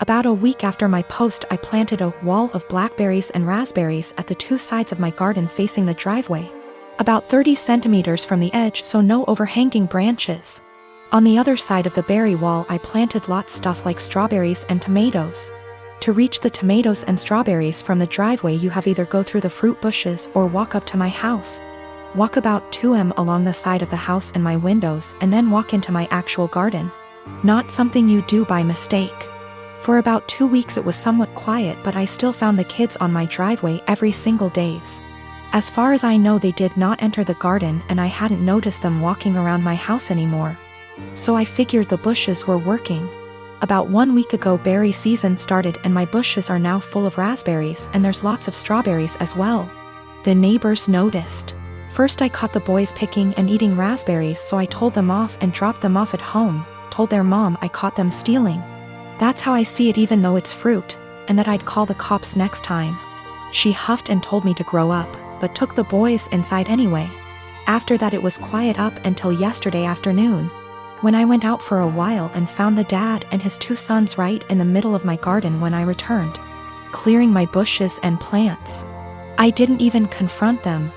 About a week after my post, I planted a wall of blackberries and raspberries at the two sides of my garden facing the driveway. About 30 centimeters from the edge, so no overhanging branches. On the other side of the berry wall, I planted lots stuff like strawberries and tomatoes. To reach the tomatoes and strawberries from the driveway, you have either go through the fruit bushes or walk up to my house. Walk about 2 m along the side of the house and my windows, and then walk into my actual garden. Not something you do by mistake. For about 2 weeks it was somewhat quiet, but I still found the kids on my driveway every single days. As far as I know, they did not enter the garden, and I hadn't noticed them walking around my house anymore. So I figured the bushes were working. About 1 week ago, berry season started, and my bushes are now full of raspberries, and there's lots of strawberries as well. The neighbors noticed. First I caught the boys picking and eating raspberries, so I told them off and dropped them off at home, told their mom I caught them stealing. That's how I see it, even though it's fruit, and that I'd call the cops next time. She huffed and told me to grow up, but took the boys inside anyway. After that it was quiet up until yesterday afternoon, when I went out for a while and found the dad and his 2 sons right in the middle of my garden when I returned, clearing my bushes and plants. I didn't even confront them.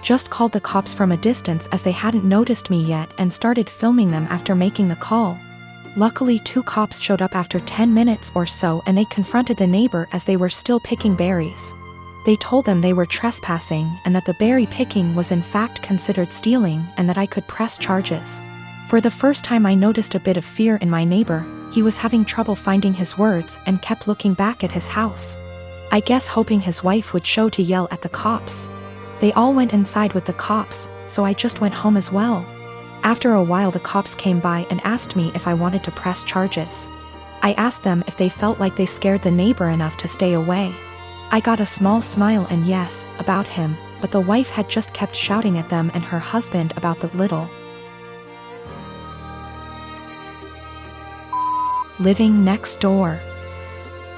Just called the cops from a distance as they hadn't noticed me yet, and started filming them after making the call. Luckily 2 cops showed up after 10 minutes or so, and they confronted the neighbor as they were still picking berries. They told them they were trespassing and that the berry picking was in fact considered stealing, and that I could press charges. For the first time I noticed a bit of fear in my neighbor. He was having trouble finding his words and kept looking back at his house. I guess hoping his wife would show to yell at the cops. They all went inside with the cops, so I just went home as well. After a while the cops came by and asked me if I wanted to press charges. I asked them if they felt like they scared the neighbor enough to stay away. I got a small smile and yes, about him, but the wife had just kept shouting at them and her husband about the little. Living next door.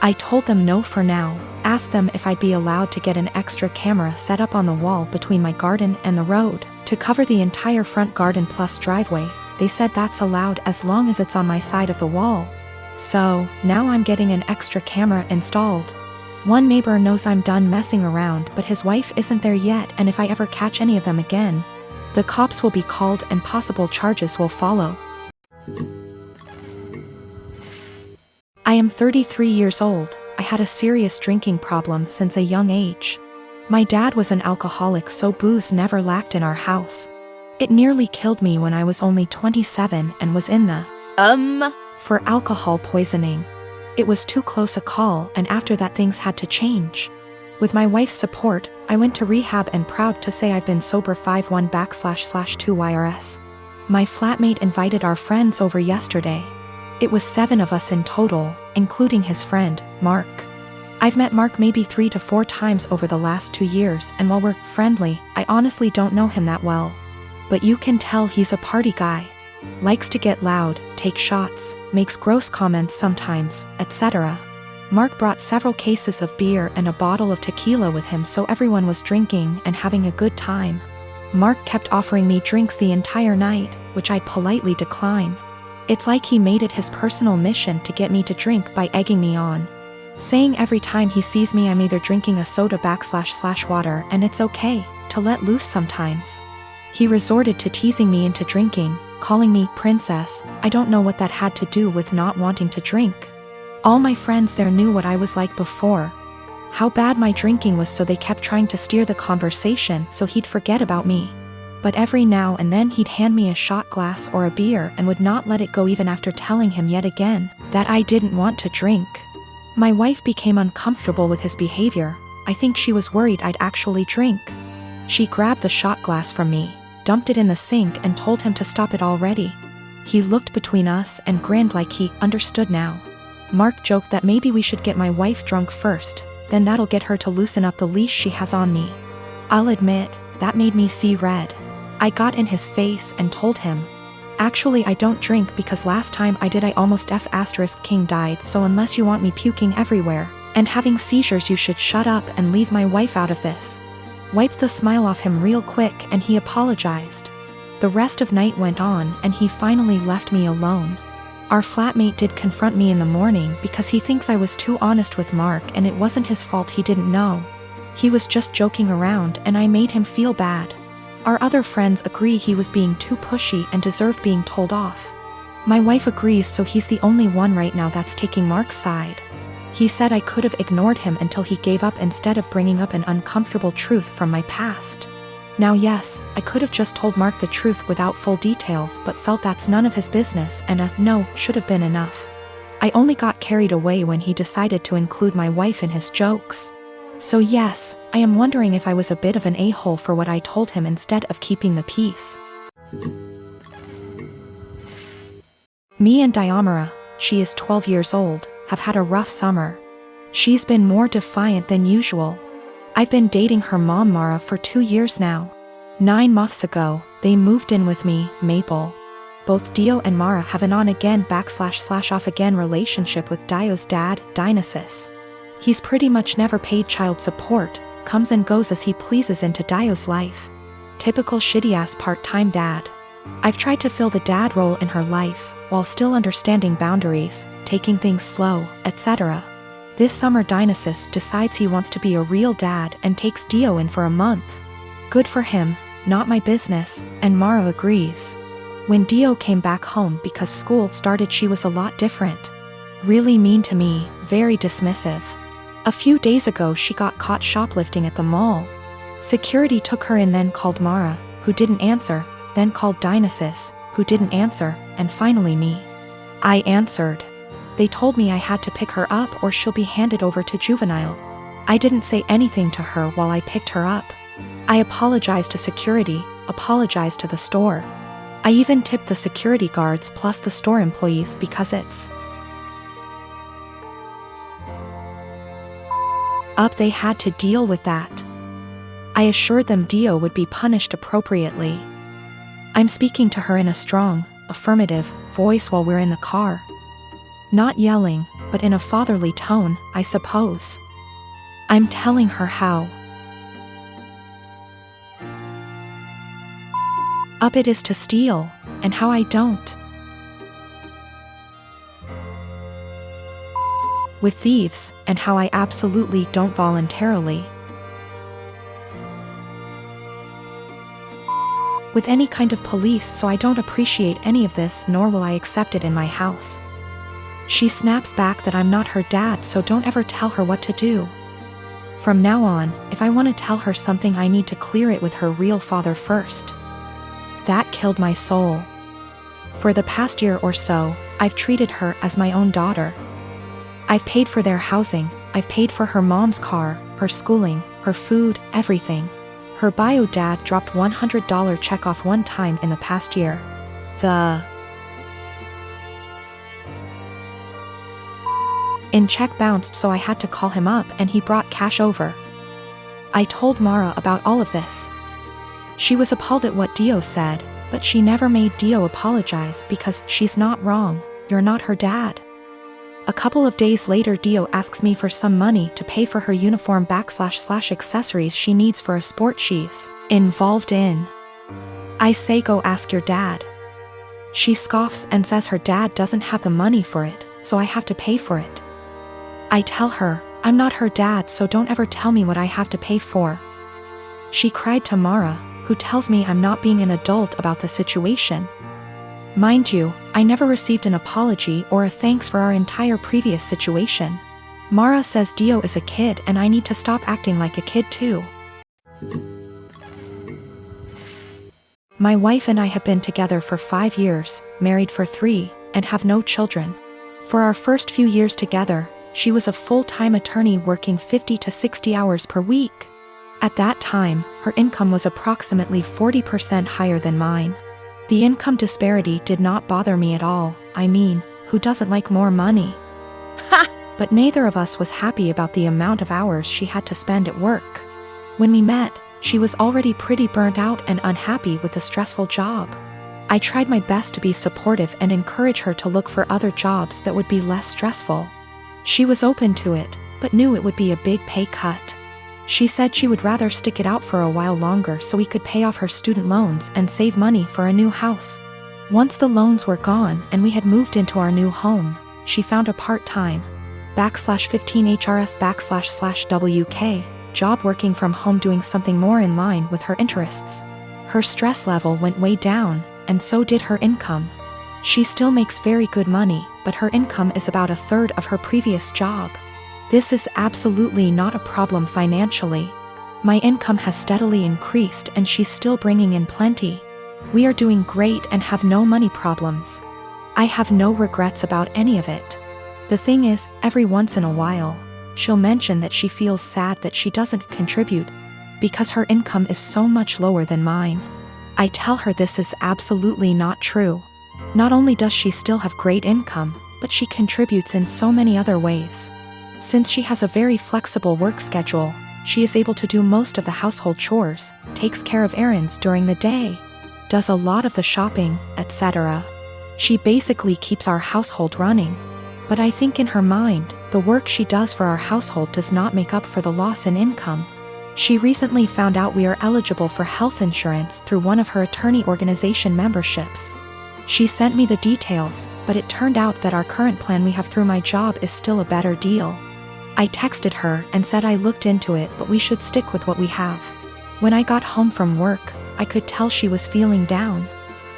I told them no for now, asked them if I'd be allowed to get an extra camera set up on the wall between my garden and the road, to cover the entire front garden plus driveway. They said that's allowed as long as it's on my side of the wall. So, now I'm getting an extra camera installed. One neighbor knows I'm done messing around, but his wife isn't there yet, and if I ever catch any of them again, the cops will be called and possible charges will follow. I am 33 years old. I had a serious drinking problem since a young age. My dad was an alcoholic, so booze never lacked in our house. It nearly killed me when I was only 27 and was in the for alcohol poisoning. It was too close a call, and after that things had to change. With my wife's support, I went to rehab, and proud to say I've been sober 51//2 YRS. My flatmate invited our friends over yesterday. It was 7 of us in total, including his friend, Mark. I've met Mark maybe 3 to 4 times over the last 2 years, and while we're friendly, I honestly don't know him that well. But you can tell he's a party guy. Likes to get loud, take shots, makes gross comments sometimes, etc. Mark brought several cases of beer and a bottle of tequila with him, so everyone was drinking and having a good time. Mark kept offering me drinks the entire night, which I'd politely decline. It's like he made it his personal mission to get me to drink by egging me on, saying every time he sees me I'm either drinking a soda//water and it's okay to let loose sometimes. He resorted to teasing me into drinking, calling me princess. I don't know what that had to do with not wanting to drink. All my friends there knew what I was like before, how bad my drinking was, so they kept trying to steer the conversation so he'd forget about me. But every now and then he'd hand me a shot glass or a beer and would not let it go even after telling him yet again that I didn't want to drink. My wife became uncomfortable with his behavior. I think she was worried I'd actually drink. She grabbed the shot glass from me, dumped it in the sink, and told him to stop it already. He looked between us and grinned like he understood now. Mark joked that maybe we should get my wife drunk first, then that'll get her to loosen up the leash she has on me. I'll admit, that made me see red. I got in his face and told him, actually I don't drink because last time I did I almost King died, so unless you want me puking everywhere and having seizures you should shut up and leave my wife out of this. Wiped the smile off him real quick and he apologized. The rest of night went on and he finally left me alone. Our flatmate did confront me in the morning because he thinks I was too honest with Mark and it wasn't his fault, he didn't know. He was just joking around and I made him feel bad. Our other friends agree he was being too pushy and deserved being told off. My wife agrees, so he's the only one right now that's taking Mark's side. He said I could have ignored him until he gave up instead of bringing up an uncomfortable truth from my past. Now yes, I could have just told Mark the truth without full details, but felt that's none of his business and a no should have been enough. I only got carried away when he decided to include my wife in his jokes. So yes, I am wondering if I was a bit of an a-hole for what I told him instead of keeping the peace. Me and Diomara, she is 12 years old, have had a rough summer. She's been more defiant than usual. I've been dating her mom Mara for 2 years now. 9 months ago, they moved in with me, Maple. Both Dio and Mara have an on-again / off-again relationship with Dio's dad, Dionysus. He's pretty much never paid child support, comes and goes as he pleases into Dio's life. Typical shitty-ass part-time dad. I've tried to fill the dad role in her life, while still understanding boundaries, taking things slow, etc. This summer Dionysus decides he wants to be a real dad and takes Dio in for a month. Good for him, not my business, and Mara agrees. When Dio came back home because school started, she was a lot different. Really mean to me, very dismissive. A few days ago she got caught shoplifting at the mall. Security took her in, then called Mara, who didn't answer, then called Dionysus, who didn't answer, and finally me. I answered. They told me I had to pick her up or she'll be handed over to juvenile. I didn't say anything to her while I picked her up. I apologized to security, apologized to the store. I even tipped the security guards plus the store employees because it's up, they had to deal with that. I assured them Dio would be punished appropriately. I'm speaking to her in a strong, affirmative voice while we're in the car. Not yelling, but in a fatherly tone, I suppose. I'm telling her how up it is to steal, and how I don't. With thieves, and how I absolutely don't voluntarily. With any kind of police, so I don't appreciate any of this, nor will I accept it in my house. She snaps back that I'm not her dad, so don't ever tell her what to do. From now on, if I want to tell her something, I need to clear it with her real father first. That killed my soul. For the past year or so, I've treated her as my own daughter. I've paid for their housing, I've paid for her mom's car, her schooling, her food, everything. Her bio dad dropped $100 check off one time in the past year. In check bounced, so I had to call him up and he brought cash over. I told Mara about all of this. She was appalled at what Dio said, but she never made Dio apologize because she's not wrong, you're not her dad. A couple of days later Dio asks me for some money to pay for her uniform / accessories she needs for a sport she's involved in. I say go ask your dad. She scoffs and says her dad doesn't have the money for it, so I have to pay for it. I tell her, I'm not her dad, so don't ever tell me what I have to pay for. She cried to Mara, who tells me I'm not being an adult about the situation. Mind you, I never received an apology or a thanks for our entire previous situation. Mara says Dio is a kid and I need to stop acting like a kid too. My wife and I have been together for 5 years, married for 3, and have no children. For our first few years together, she was a full-time attorney working 50 to 60 hours per week. At that time, her income was approximately 40% higher than mine. The income disparity did not bother me at all. I mean, who doesn't like more money? But neither of us was happy about the amount of hours she had to spend at work. When we met, she was already pretty burnt out and unhappy with the stressful job. I tried my best to be supportive and encourage her to look for other jobs that would be less stressful. She was open to it, but knew it would be a big pay cut. She said she would rather stick it out for a while longer so we could pay off her student loans and save money for a new house. Once the loans were gone and we had moved into our new home, she found a part-time /15HRS//WK job working from home doing something more in line with her interests. Her stress level went way down, and so did her income. She still makes very good money, but her income is about a third of her previous job. This is absolutely not a problem financially. My income has steadily increased and she's still bringing in plenty. We are doing great and have no money problems. I have no regrets about any of it. The thing is, every once in a while, she'll mention that she feels sad that she doesn't contribute because her income is so much lower than mine. I tell her this is absolutely not true. Not only does she still have great income, but she contributes in so many other ways. Since she has a very flexible work schedule, she is able to do most of the household chores, takes care of errands during the day, does a lot of the shopping, etc. She basically keeps our household running. But I think in her mind, the work she does for our household does not make up for the loss in income. She recently found out we are eligible for health insurance through one of her attorney organization memberships. She sent me the details, but it turned out that our current plan we have through my job is still a better deal. I texted her and said I looked into it, but we should stick with what we have. When I got home from work, I could tell she was feeling down.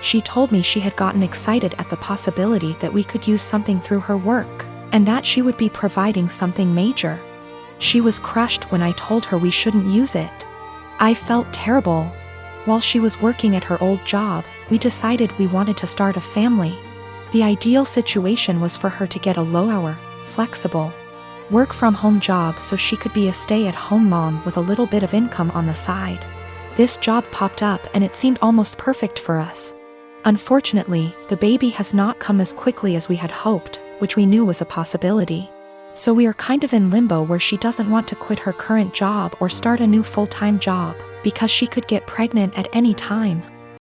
She told me she had gotten excited at the possibility that we could use something through her work, and that she would be providing something major. She was crushed when I told her we shouldn't use it. I felt terrible. While she was working at her old job, we decided we wanted to start a family. The ideal situation was for her to get a low-hour, flexible, work-from-home job so she could be a stay-at-home mom with a little bit of income on the side. This job popped up and it seemed almost perfect for us. Unfortunately, the baby has not come as quickly as we had hoped, which we knew was a possibility. So we are kind of in limbo where she doesn't want to quit her current job or start a new full-time job, because she could get pregnant at any time.